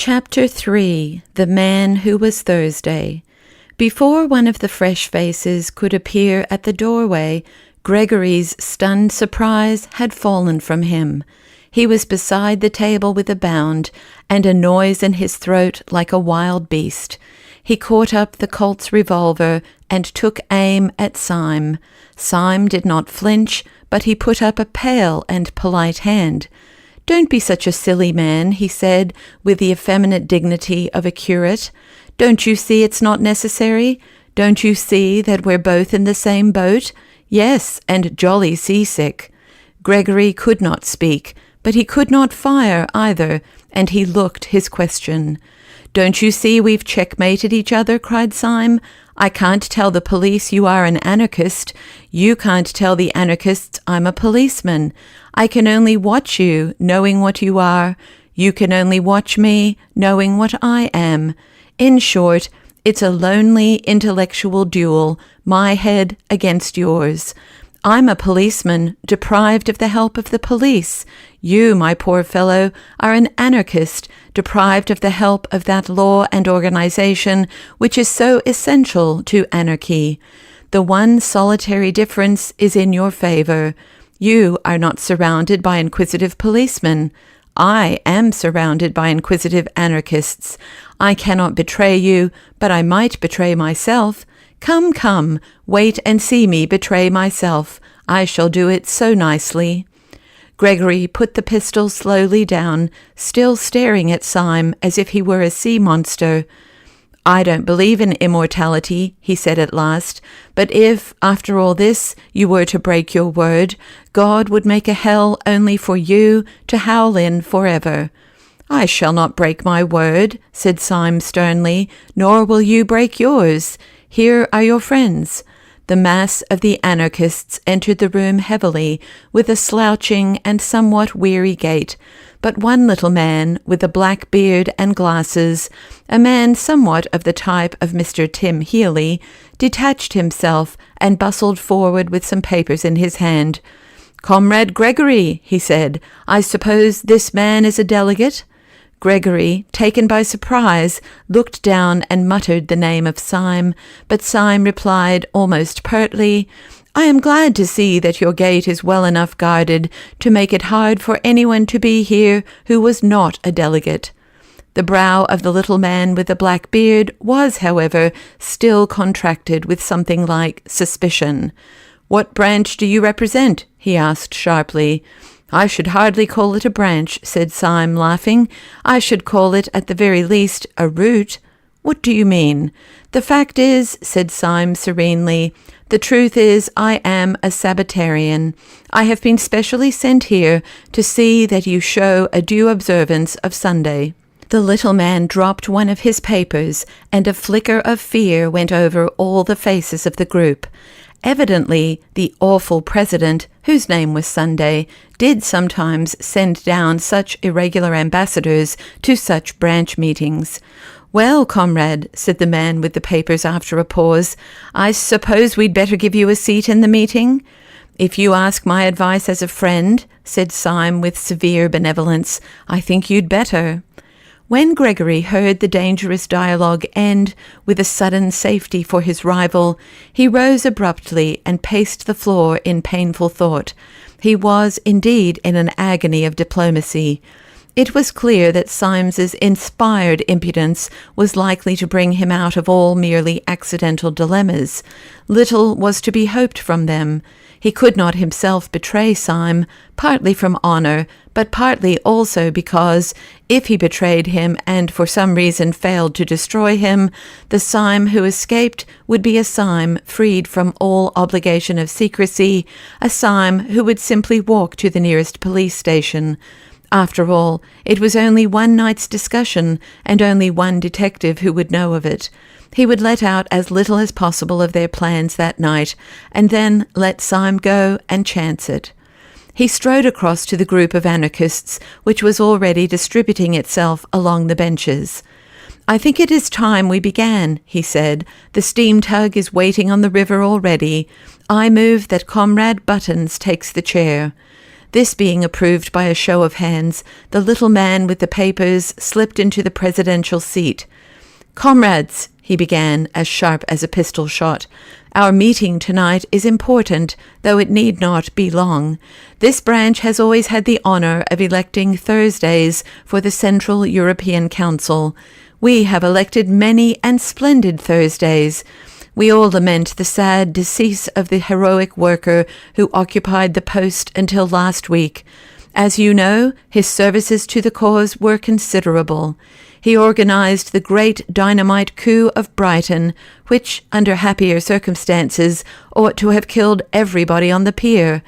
Chapter 3. The Man Who Was Thursday. Before one of the fresh faces could appear at the doorway, Gregory's stunned surprise had fallen from him. He was beside the table with a bound, and a noise in his throat like a wild beast. He caught up the Colt's revolver and took aim at Syme. Syme did not flinch, but he put up a pale and polite hand. "Don't be such a silly man," he said, with the effeminate dignity of a curate. "Don't you see it's not necessary? Don't you see that we're both in the same boat? Yes, and jolly seasick." Gregory could not speak, but he could not fire either, and he looked his question. "Don't you see we've checkmated each other?" cried Syme. "I can't tell the police you are an anarchist. You can't tell the anarchists I'm a policeman. I can only watch you, knowing what you are. You can only watch me, knowing what I am. In short, it's a lonely intellectual duel, my head against yours. I'm a policeman, deprived of the help of the police. You, my poor fellow, are an anarchist, deprived of the help of that law and organization which is so essential to anarchy. The one solitary difference is in your favor. You are not surrounded by inquisitive policemen. I am surrounded by inquisitive anarchists. I cannot betray you, but I might betray myself. Come, come, wait and see me betray myself. I shall do it so nicely." Gregory put the pistol slowly down, still staring at Syme as if he were a sea monster. "I don't believe in immortality," he said at last, "but if, after all this, you were to break your word, God would make a hell only for you to howl in forever." "I shall not break my word," said Syme sternly, "nor will you break yours. Here are your friends." The mass of the anarchists entered the room heavily, with a slouching and somewhat weary gait, but one little man with a black beard and glasses, a man somewhat of the type of Mr. Tim Healy, detached himself and bustled forward with some papers in his hand. "Comrade Gregory," he said, "I suppose this man is a delegate?" Gregory, taken by surprise, looked down and muttered the name of Syme, but Syme replied almost pertly, "I am glad to see that your gate is well enough guarded to make it hard for anyone to be here who was not a delegate." The brow of the little man with the black beard was, however, still contracted with something like suspicion. "What branch do you represent?" he asked sharply. "I should hardly call it a branch," said Syme, laughing. "I should call it, at the very least, a root." "What do you mean?" "The fact is," said Syme serenely, "the truth is I am a Sabbatarian. I have been specially sent here to see that you show a due observance of Sunday." The little man dropped one of his papers, and a flicker of fear went over all the faces of the group. Evidently, the awful president, whose name was Sunday, did sometimes send down such irregular ambassadors to such branch meetings. "Well, comrade," said the man with the papers after a pause, "I suppose we'd better give you a seat in the meeting?" "If you ask my advice as a friend," said Syme with severe benevolence, "I think you'd better." When Gregory heard the dangerous dialogue end with a sudden safety for his rival, he rose abruptly and paced the floor in painful thought. He was indeed in an agony of diplomacy. It was clear that Symes's inspired impudence was likely to bring him out of all merely accidental dilemmas. Little was to be hoped from them. He could not himself betray Syme, partly from honour, but partly also because, if he betrayed him and for some reason failed to destroy him, the Syme who escaped would be a Syme freed from all obligation of secrecy, a Syme who would simply walk to the nearest police station. After all, it was only one night's discussion, and only one detective who would know of it. He would let out as little as possible of their plans that night, and then let Syme go and chance it. He strode across to the group of anarchists, which was already distributing itself along the benches. "I think it is time we began," he said. "The steam tug is waiting on the river already. I move that Comrade Buttons takes the chair." This being approved by a show of hands, the little man with the papers slipped into the presidential seat. "Comrades," he began, as sharp as a pistol shot, "our meeting tonight is important, though it need not be long. This branch has always had the honor of electing Thursdays for the Central European Council. We have elected many and splendid Thursdays. We all lament the sad decease of the heroic worker who occupied the post until last week. As you know, his services to the cause were considerable. He organized the great dynamite coup of Brighton, which, under happier circumstances, ought to have killed everybody on the pier.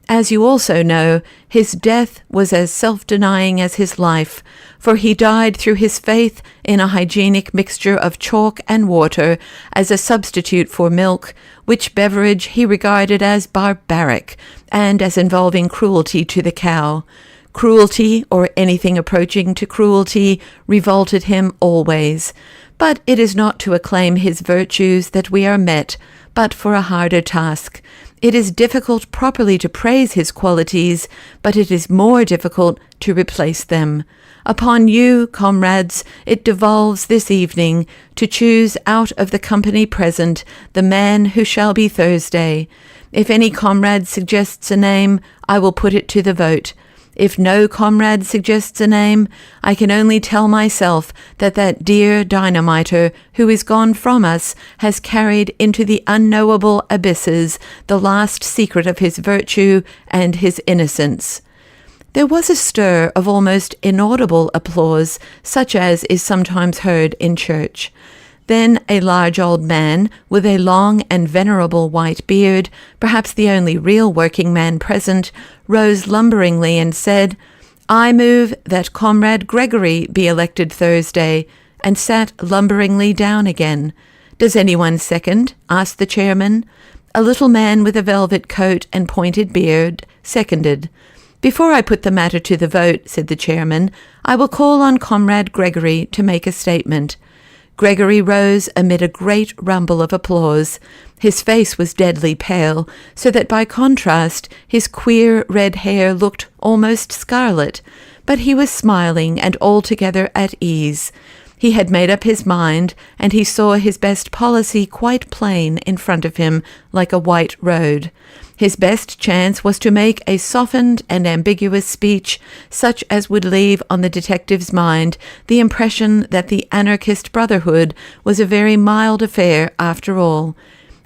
As you also know, his death was as self-denying as his life, for he died through his faith in a hygienic mixture of chalk and water as a substitute for milk, which beverage he regarded as barbaric and as involving cruelty to the cow. Cruelty, or anything approaching to cruelty, revolted him always. But it is not to acclaim his virtues that we are met, but for a harder task. It is difficult properly to praise his qualities, but it is more difficult to replace them. Upon you, comrades, it devolves this evening to choose out of the company present the man who shall be Thursday. If any comrade suggests a name, I will put it to the vote. If no comrade suggests a name, I can only tell myself that that dear dynamiter who is gone from us has carried into the unknowable abysses the last secret of his virtue and his innocence." There was a stir of almost inaudible applause, such as is sometimes heard in church. Then a large old man, with a long and venerable white beard, perhaps the only real working man present, rose lumberingly and said, "I move that Comrade Gregory be elected Thursday," and sat lumberingly down again. "Does anyone second?" asked the chairman. A little man with a velvet coat and pointed beard seconded. "Before I put the matter to the vote," said the chairman, "I will call on Comrade Gregory to make a statement." Gregory rose amid a great rumble of applause. His face was deadly pale, so that by contrast his queer red hair looked almost scarlet, but he was smiling and altogether at ease. He had made up his mind, and he saw his best policy quite plain in front of him, like a white road. His best chance was to make a softened and ambiguous speech, such as would leave on the detective's mind the impression that the anarchist brotherhood was a very mild affair after all.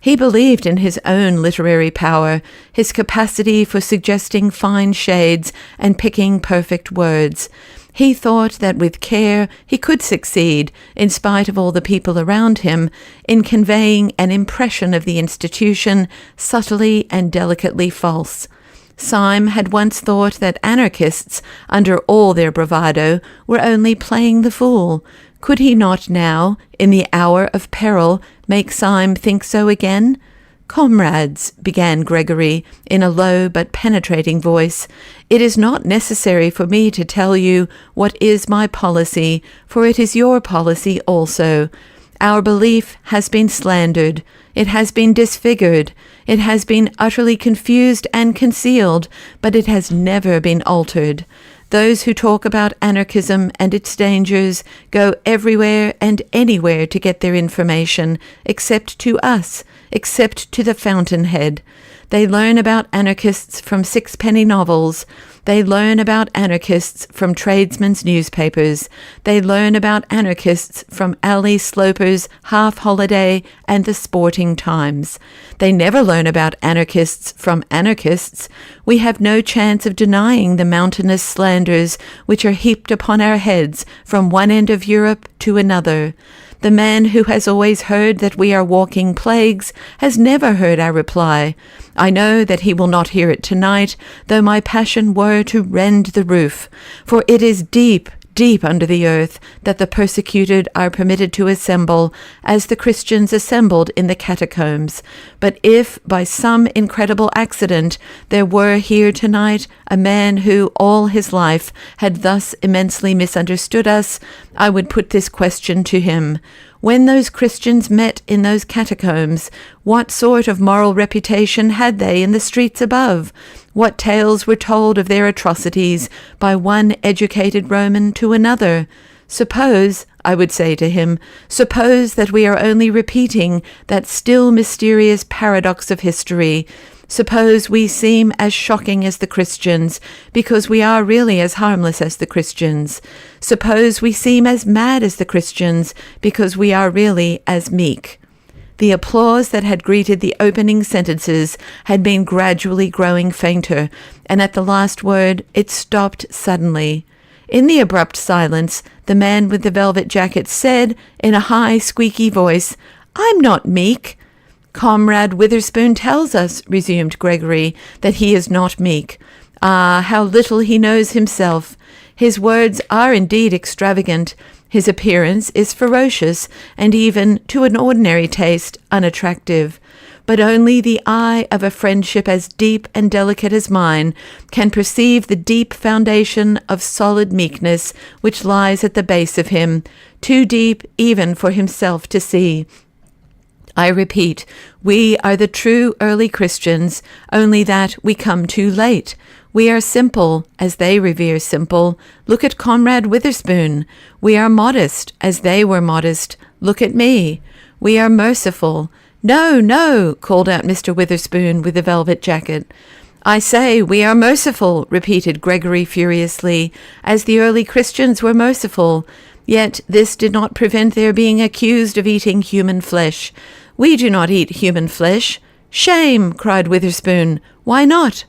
He believed in his own literary power, his capacity for suggesting fine shades and picking perfect words. He thought that with care he could succeed, in spite of all the people around him, in conveying an impression of the institution subtly and delicately false. Syme had once thought that anarchists, under all their bravado, were only playing the fool. Could he not now, in the hour of peril, make Syme think so again? "Comrades," began Gregory, in a low but penetrating voice, "it is not necessary for me to tell you what is my policy, for it is your policy also. Our belief has been slandered, it has been disfigured, it has been utterly confused and concealed, but it has never been altered. Those who talk about anarchism and its dangers go everywhere and anywhere to get their information, except to us, except to the fountainhead. They learn about anarchists from sixpenny novels. They learn about anarchists from tradesmen's newspapers. They learn about anarchists from alley slopers, Half Holiday, and the Sporting Times. They never learn about anarchists from anarchists. We have no chance of denying the mountainous slanders which are heaped upon our heads from one end of Europe to another. The man who has always heard that we are walking plagues has never heard our reply. I know that he will not hear it tonight, though my passion were to rend the roof. For it is deep, deep under the earth that the persecuted are permitted to assemble, as the Christians assembled in the catacombs. But if, by some incredible accident, there were here tonight a man who, all his life, had thus immensely misunderstood us, I would put this question to him. When those Christians met in those catacombs, what sort of moral reputation had they in the streets above? What tales were told of their atrocities by one educated Roman to another? Suppose, I would say to him, suppose that we are only repeating that still mysterious paradox of history. Suppose we seem as shocking as the Christians, because we are really as harmless as the Christians. Suppose we seem as mad as the Christians, because we are really as meek. The applause that had greeted the opening sentences had been gradually growing fainter, and at the last word it stopped suddenly. In the abrupt silence, the man with the velvet jacket said, in a high, squeaky voice, "I'm not meek." "Comrade Witherspoon tells us," resumed Gregory, "that he is not meek. Ah, how little he knows himself! His words are indeed extravagant. His appearance is ferocious, and even, to an ordinary taste, unattractive. But only the eye of a friendship as deep and delicate as mine can perceive the deep foundation of solid meekness which lies at the base of him, too deep even for himself to see. I repeat, we are the true early Christians, only that we come too late. We are simple, as they revere simple. Look at Comrade Witherspoon. We are modest, as they were modest. Look at me. We are merciful. No, no, called out Mr. Witherspoon with the velvet jacket. I say, we are merciful, repeated Gregory furiously, as the early Christians were merciful. Yet this did not prevent their being accused of eating human flesh. We do not eat human flesh. Shame, cried Witherspoon. Why not?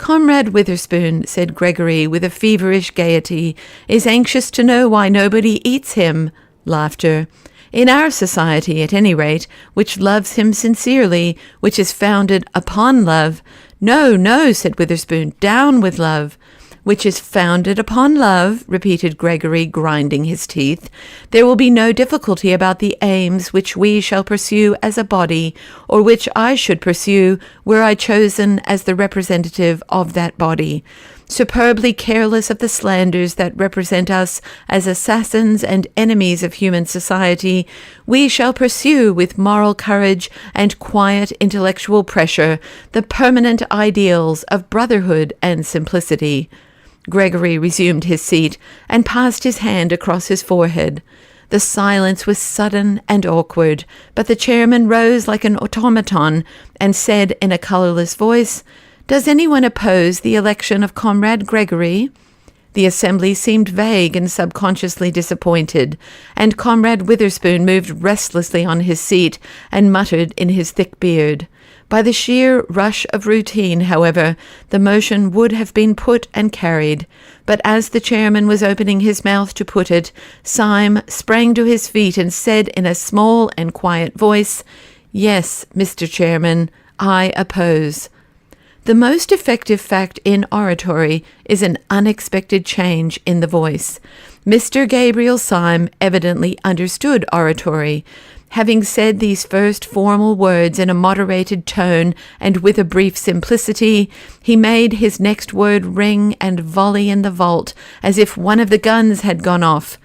Comrade Witherspoon, said Gregory with a feverish gaiety, is anxious to know why nobody eats him. Laughter. In our society, at any rate, which loves him sincerely, which is founded upon love. No, no, said Witherspoon, down with love. Which is founded upon love, repeated Gregory, grinding his teeth. There will be no difficulty about the aims which we shall pursue as a body, or which I should pursue were I chosen as the representative of that body. Superbly careless of the slanders that represent us as assassins and enemies of human society, we shall pursue with moral courage and quiet intellectual pressure the permanent ideals of brotherhood and simplicity. Gregory resumed his seat and passed his hand across his forehead. The silence was sudden and awkward, but the chairman rose like an automaton and said in a colourless voice, Does anyone oppose the election of Comrade Gregory? The assembly seemed vague and subconsciously disappointed, and Comrade Witherspoon moved restlessly on his seat and muttered in his thick beard. By the sheer rush of routine, however, the motion would have been put and carried, but as the chairman was opening his mouth to put it, Syme sprang to his feet and said in a small and quiet voice, Yes, Mr. Chairman, I oppose. The most effective fact in oratory is an unexpected change in the voice. Mr. Gabriel Syme evidently understood oratory. Having said these first formal words in a moderated tone and with a brief simplicity, he made his next word ring and volley in the vault as if one of the guns had gone off.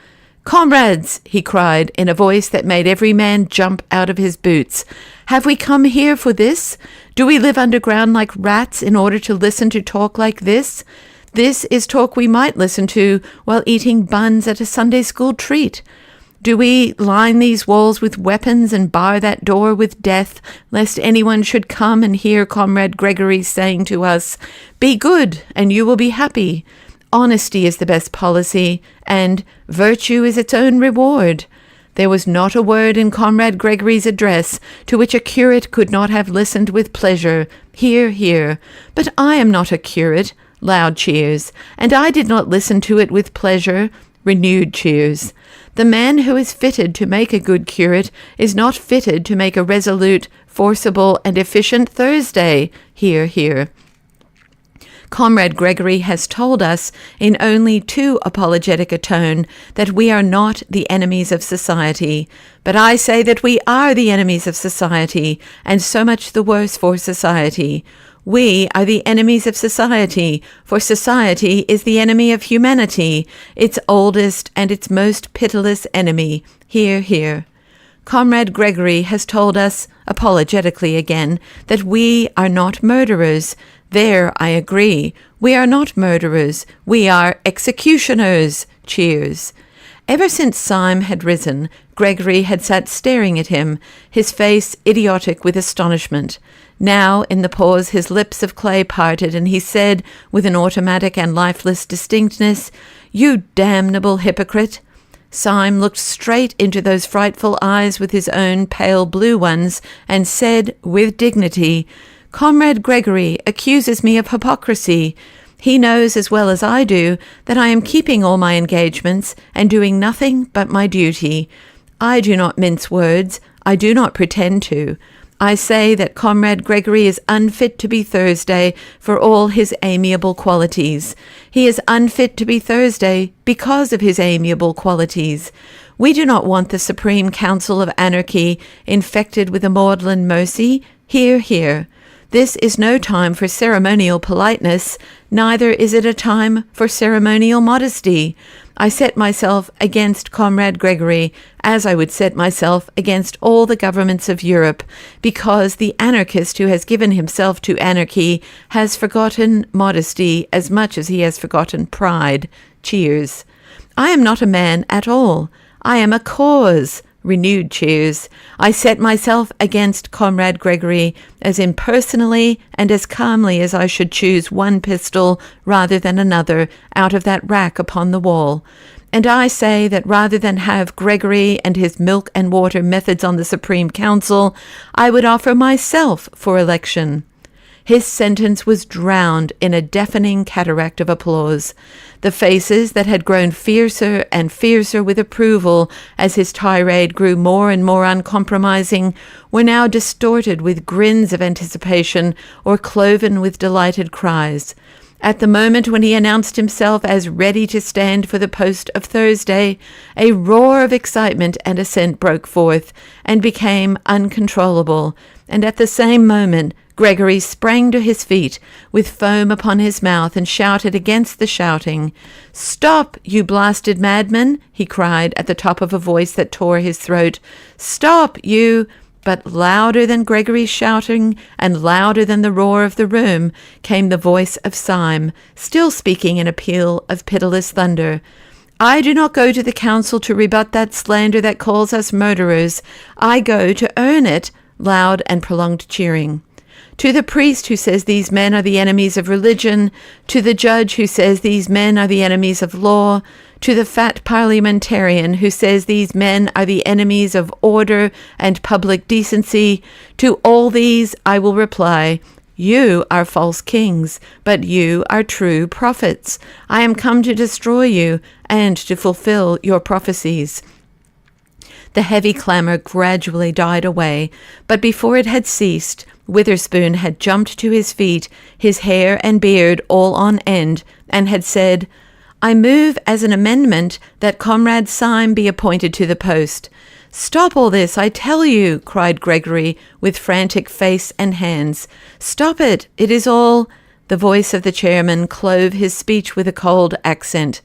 Comrades, he cried in a voice that made every man jump out of his boots, have we come here for this? Do we live underground like rats in order to listen to talk like this? This is talk we might listen to while eating buns at a Sunday school treat. Do we line these walls with weapons and bar that door with death, lest anyone should come and hear Comrade Gregory saying to us, Be good, and you will be happy. Honesty is the best policy, and virtue is its own reward. There was not a word in Comrade Gregory's address to which a curate could not have listened with pleasure. Hear, hear. But I am not a curate. Loud cheers. And I did not listen to it with pleasure. Renewed cheers. The man who is fitted to make a good curate is not fitted to make a resolute, forcible, and efficient Thursday. Hear, hear. Comrade Gregory has told us in only too apologetic a tone that we are not the enemies of society, but I say that we are the enemies of society, and so much the worse for society. We are the enemies of society, for society is the enemy of humanity, its oldest and its most pitiless enemy. Hear, hear. Comrade Gregory has told us, apologetically again, that we are not murderers. There I agree. We are not murderers. We are executioners. Cheers. Ever since Syme had risen, Gregory had sat staring at him, his face idiotic with astonishment. Now, in the pause, his lips of clay parted, and he said, with an automatic and lifeless distinctness, "You damnable hypocrite!" Syme looked straight into those frightful eyes with his own pale blue ones, and said, with dignity, "Comrade Gregory accuses me of hypocrisy. He knows as well as I do that I am keeping all my engagements and doing nothing but my duty. I do not mince words. I do not pretend to. I say that Comrade Gregory is unfit to be Thursday for all his amiable qualities. He is unfit to be Thursday because of his amiable qualities. We do not want the Supreme Council of Anarchy infected with a maudlin mercy. Hear, hear. This is no time for ceremonial politeness, neither is it a time for ceremonial modesty. I set myself against Comrade Gregory, as I would set myself against all the governments of Europe, because the anarchist who has given himself to anarchy has forgotten modesty as much as he has forgotten pride. Cheers. I am not a man at all. I am a cause. Renewed cheers. I set myself against Comrade Gregory as impersonally and as calmly as I should choose one pistol rather than another out of that rack upon the wall. And I say that rather than have Gregory and his milk and water methods on the Supreme Council, I would offer myself for election. His sentence was drowned in a deafening cataract of applause. The faces that had grown fiercer and fiercer with approval as his tirade grew more and more uncompromising were now distorted with grins of anticipation or cloven with delighted cries. At the moment when he announced himself as ready to stand for the post of Thursday, a roar of excitement and assent broke forth and became uncontrollable, and at the same moment Gregory sprang to his feet with foam upon his mouth and shouted against the shouting. "Stop, you blasted madman!" he cried at the top of a voice that tore his throat. "Stop, you—" But louder than Gregory's shouting and louder than the roar of the room came the voice of Syme, still speaking in a peal of pitiless thunder. "I do not go to the council to rebut that slander that calls us murderers. I go to earn it." Loud and prolonged cheering. "To the priest who says these men are the enemies of religion, to the judge who says these men are the enemies of law, to the fat parliamentarian who says these men are the enemies of order and public decency, to all these I will reply, you are false kings, but you are true prophets. I am come to destroy you and to fulfill your prophecies." The heavy clamour gradually died away, but before it had ceased, Witherspoon had jumped to his feet, his hair and beard all on end, and had said, "I move as an amendment that Comrade Syme be appointed to the post." "Stop all this, I tell you," cried Gregory, with frantic face and hands. "Stop it, it is all—" The voice of the chairman clove his speech with a cold accent.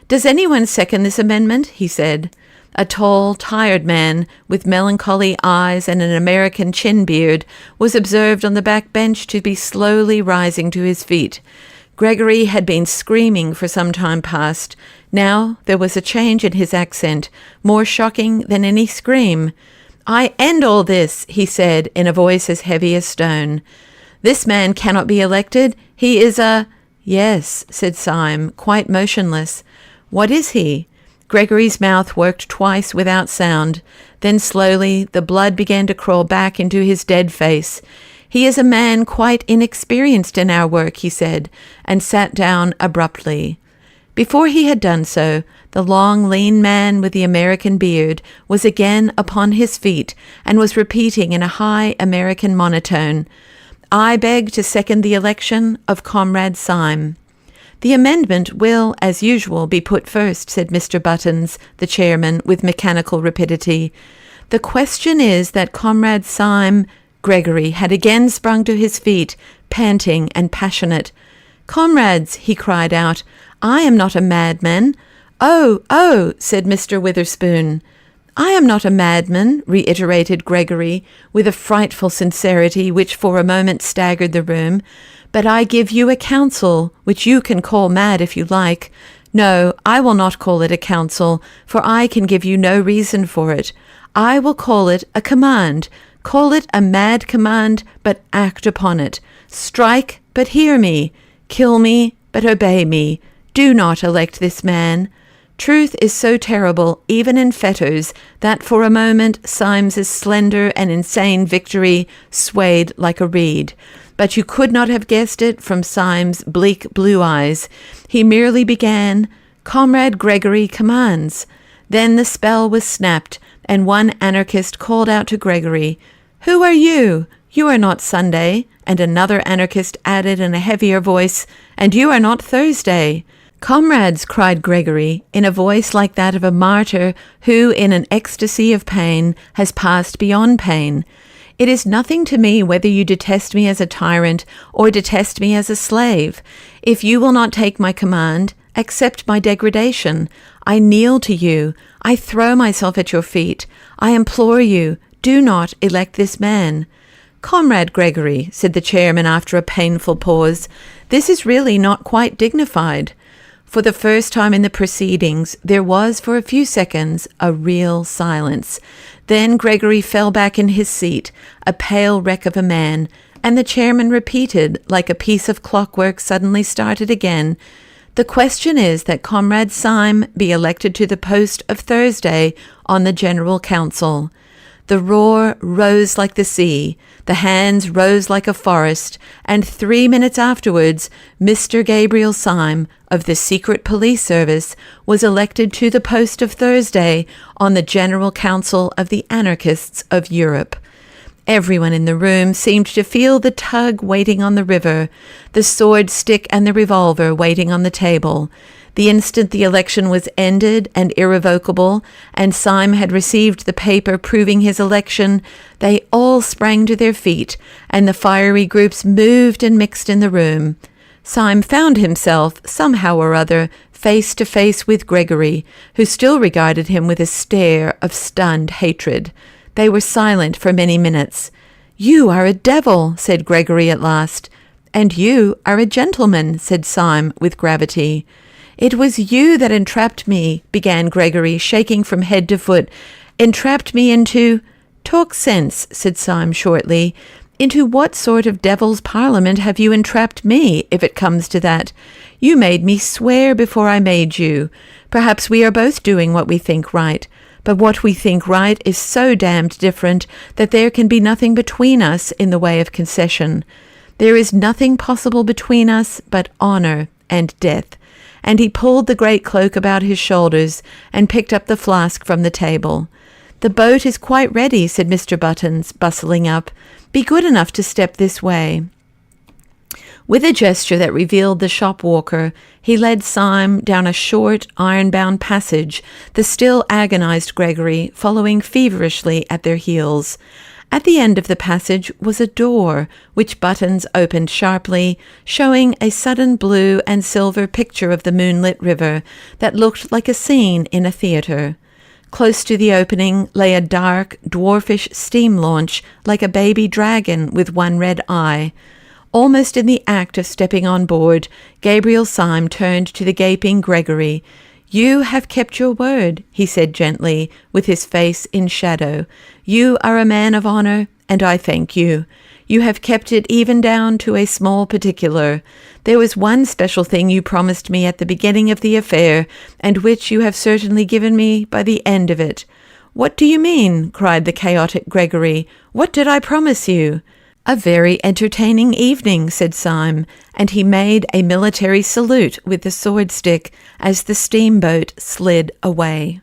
"Does anyone second this amendment?" he said. A tall, tired man, with melancholy eyes and an American chin-beard, was observed on the back bench to be slowly rising to his feet. Gregory had been screaming for some time past. Now there was a change in his accent, more shocking than any scream. "I end all this," he said, in a voice as heavy as stone. "This man cannot be elected. He is a—" "Yes," said Syme, quite motionless. "What is he?" Gregory's mouth worked twice without sound. Then slowly the blood began to crawl back into his dead face. "He is a man quite inexperienced in our work," he said, and sat down abruptly. Before he had done so, the long, lean man with the American beard was again upon his feet and was repeating in a high American monotone, "I beg to second the election of Comrade Syme." "The amendment will, as usual, be put first," said Mr. Buttons, the chairman, with mechanical rapidity. "The question is that Comrade Syme—" Gregory had again sprung to his feet, panting and passionate. "Comrades," he cried out, "I am not a madman." "Oh, oh," said Mr. Witherspoon. I am not a madman, reiterated Gregory, with a frightful sincerity which for a moment staggered the room, but I give you a counsel, which you can call mad if you like. No, I will not call it a counsel, for I can give you no reason for it. I will call it a command. Call it a mad command, but act upon it. Strike, but hear me. Kill me, but obey me. Do not elect this man. Truth is so terrible, even in fetters, that for a moment Symes's slender and insane victory swayed like a reed. But you could not have guessed it from Symes' bleak blue eyes. He merely began, "Comrade Gregory commands." Then the spell was snapped, and one anarchist called out to Gregory, "Who are you? You are not Sunday." And another anarchist added in a heavier voice, "And you are not Thursday." "Comrades," cried Gregory, in a voice like that of a martyr who, in an ecstasy of pain, has passed beyond pain, "it is nothing to me whether you detest me as a tyrant or detest me as a slave. If you will not take my command, accept my degradation. I kneel to you. I throw myself at your feet. I implore you, do not elect this man." "Comrade Gregory," said the chairman after a painful pause, "this is really not quite dignified." For the first time in the proceedings, there was for a few seconds a real silence. Then Gregory fell back in his seat, a pale wreck of a man, and the chairman repeated, like a piece of clockwork suddenly started again, "The question is that Comrade Syme be elected to the post of Thursday on the General Council." The roar rose like the sea, the hands rose like a forest, and 3 minutes afterwards, Mr. Gabriel Syme, of the Secret Police Service, was elected to the post of Thursday on the General Council of the Anarchists of Europe. Everyone in the room seemed to feel the tug waiting on the river, the sword stick and the revolver waiting on the table. The instant the election was ended and irrevocable, and Syme had received the paper proving his election, they all sprang to their feet, and the fiery groups moved and mixed in the room. Syme found himself, somehow or other, face to face with Gregory, who still regarded him with a stare of stunned hatred. They were silent for many minutes. "You are a devil," said Gregory at last. "And you are a gentleman," said Syme with gravity. "It was you that entrapped me," began Gregory, shaking from head to foot. "Entrapped me into—" "Talk sense," said Syme shortly. "Into what sort of devil's parliament have you entrapped me, if it comes to that? You made me swear before I made you. Perhaps we are both doing what we think right. But what we think right is so damned different that there can be nothing between us in the way of concession. There is nothing possible between us but honor and death." And he pulled the great cloak about his shoulders and picked up the flask from the table. "The boat is quite ready," said Mr. Buttons, bustling up. "Be good enough to step this way." With a gesture that revealed the shop walker, he led Syme down a short, iron-bound passage, the still agonized Gregory following feverishly at their heels. At the end of the passage was a door, which Buttons opened sharply, showing a sudden blue and silver picture of the moonlit river that looked like a scene in a theatre. Close to the opening lay a dark, dwarfish steam launch like a baby dragon with one red eye. Almost in the act of stepping on board, Gabriel Syme turned to the gaping Gregory. "You have kept your word," he said gently, with his face in shadow. "You are a man of honor, and I thank you. You have kept it even down to a small particular. There was one special thing you promised me at the beginning of the affair, and which you have certainly given me by the end of it." "What do you mean?" cried the chaotic Gregory. "What did I promise you?" "A very entertaining evening," said Syme, and he made a military salute with the sword stick as the steamboat slid away.